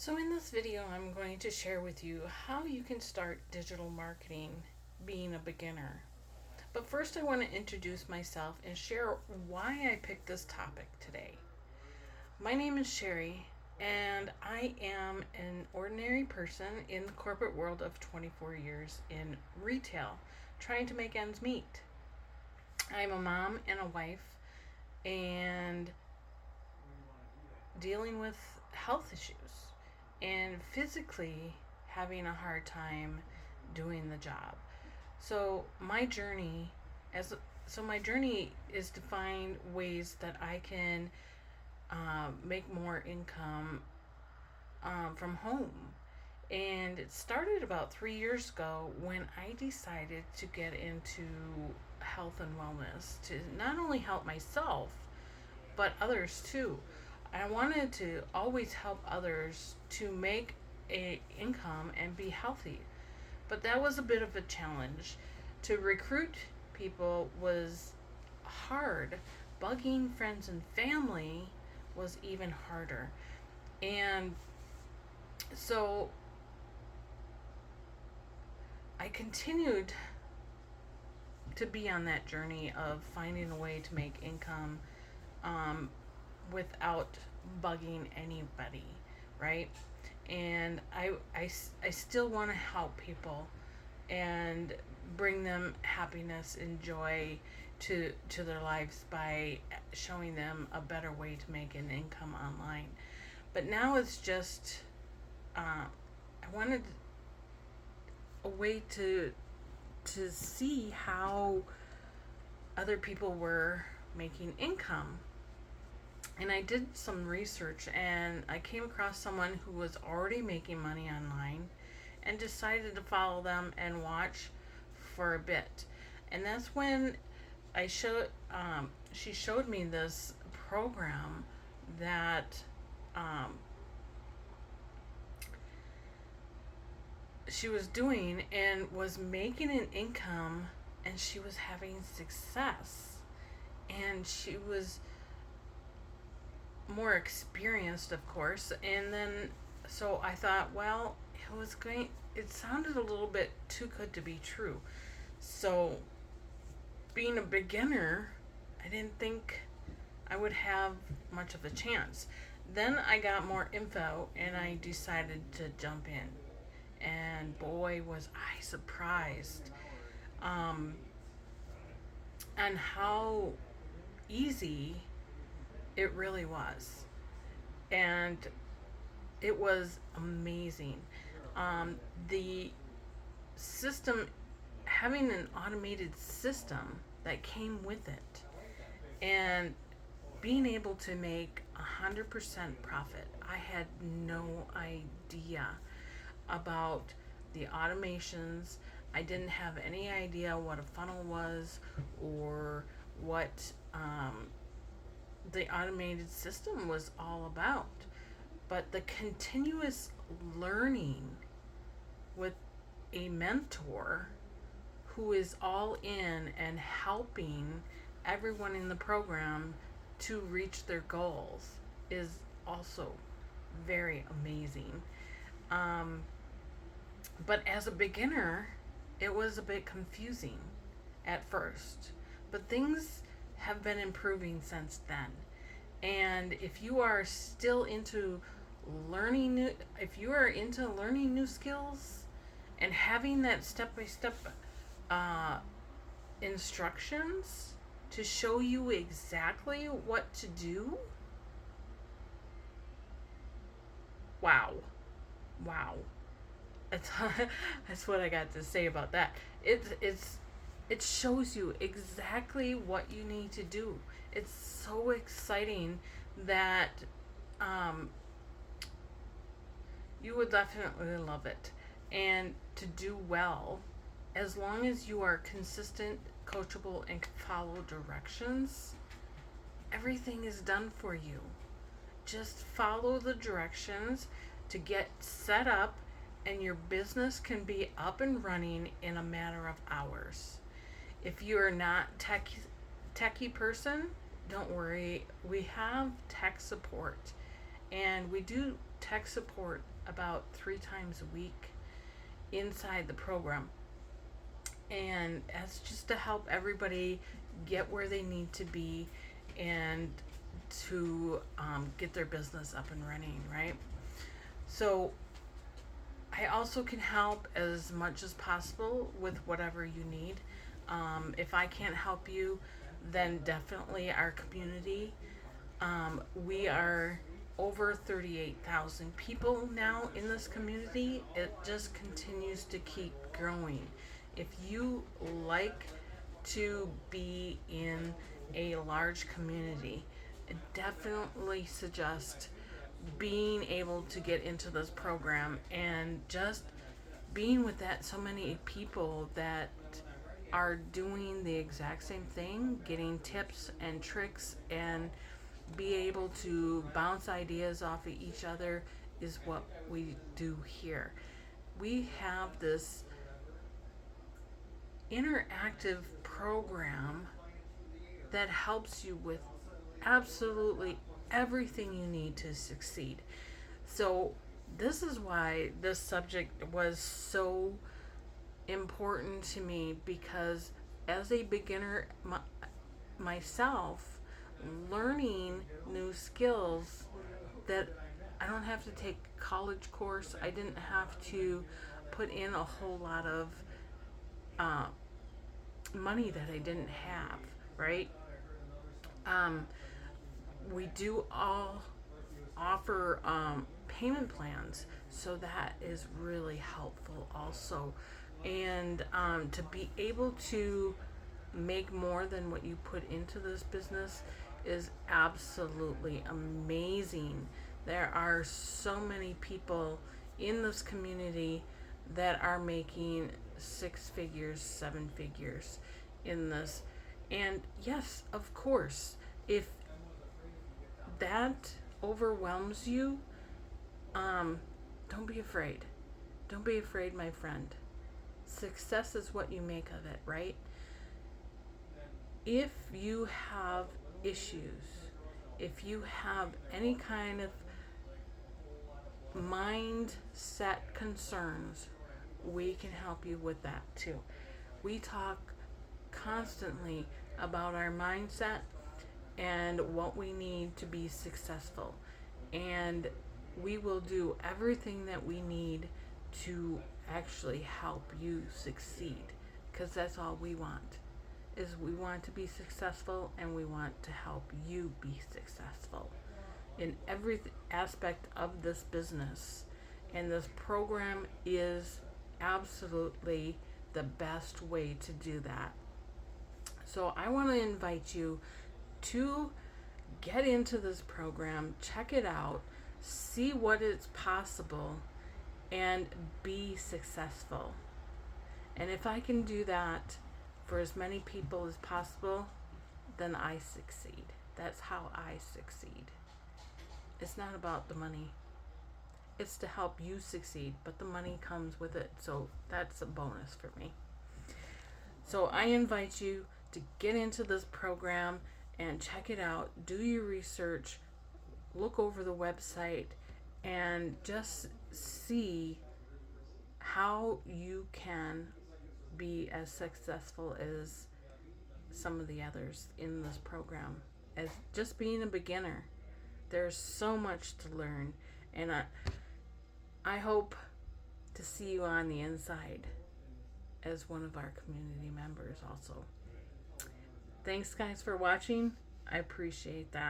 So in this video, I'm going to share with you how you can start digital marketing being a beginner. But first I want to introduce myself and share why I picked this topic today. My name is Sherry and I am an ordinary person in the corporate world of 24 years in retail, trying to make ends meet. I'm a mom and a wife and dealing with health issues and physically having a hard time doing the job. So my journey is to find ways that I can make more income from home. And it started about 3 years ago when I decided to get into health and wellness to not only help myself but others too. I wanted to always help others to make a income and be healthy. But that was a bit of a challenge. To recruit people was hard. Bugging friends and family was even harder. And so I continued to be on that journey of finding a way to make income um, without bugging anybody, right? And I still want to help people and bring them happiness and joy to their lives by showing them a better way to make an income online. But now it's just I wanted a way to see how other people were making income. And I did some research and I came across someone who was already making money online and decided to follow them and watch for a bit. And that's when she showed me this program that um, she was doing and was making an income, and she was having success, and she was more experienced, of course. And then so I thought, well, it sounded a little bit too good to be true. So being a beginner, I didn't think I would have much of a chance. Then I got more info and I decided to jump in. And boy, was I surprised um, on how easy it really was. And it was amazing. The system, having an automated system that came with it, and being able to make 100% profit. I had no idea about the automations. I didn't have any idea what a funnel was or what the automated system was all about. But the continuous learning with a mentor who is all in and helping everyone in the program to reach their goals is also very amazing. Um, but as a beginner, it was a bit confusing at first. But things have been improving since then. And if you are still into learning new skills and having that step by step instructions to show you exactly what to do, wow, wow. That's that's what I got to say about that. It shows you exactly what you need to do. It's so exciting that um, you would definitely love it. And to do well, as long as you are consistent, coachable, and can follow directions, everything is done for you. Just follow the directions to get set up, and your business can be up and running in a matter of hours. If you are not techie person, don't worry. We have tech support, and we do tech support about 3 times a week inside the program. And that's just to help everybody get where they need to be and to get their business up and running, right? So I also can help as much as possible with whatever you need. If I can't help you, then definitely our community. We are over 38,000 people now in this community. It just continues to keep growing. If you like to be in a large community, I definitely suggest being able to get into this program and just being with that so many people that are doing the exact same thing, getting tips and tricks and be able to bounce ideas off of each other is what we do here. We have this interactive program that helps you with absolutely everything you need to succeed. So, this is why this subject was so important to me, because as a beginner myself, learning new skills that I don't have to take college course, I didn't have to put in a whole lot of money that I didn't have, right? We do all offer payment plans, so that is really helpful also. And to be able to make more than what you put into this business is absolutely amazing. There are so many people in this community that are making 6 figures, 7 figures in this. And yes, of course, if that overwhelms you, don't be afraid. Don't be afraid, my friend. Success is what you make of it, right? If you have issues, if you have any kind of mindset concerns, we can help you with that too. We talk constantly about our mindset and what we need to be successful. And we will do everything that we need to actually help you succeed, because that's all we want. Is we want to be successful, and we want to help you be successful in every aspect of this business. And this program is absolutely the best way to do that. So I want to invite you to get into this program, check it out, see what is possible, and be successful. And if I can do that for as many people as possible, then I succeed. That's how I succeed. It's not about the money. It's to help you succeed, but the money comes with it. So that's a bonus for me. So I invite you to get into this program and check it out. Do your research, look over the website, and just see how you can be as successful as some of the others in this program. As just being a beginner, there's so much to learn, and I hope to see you on the inside as one of our community members also. Thanks guys for watching. I appreciate that.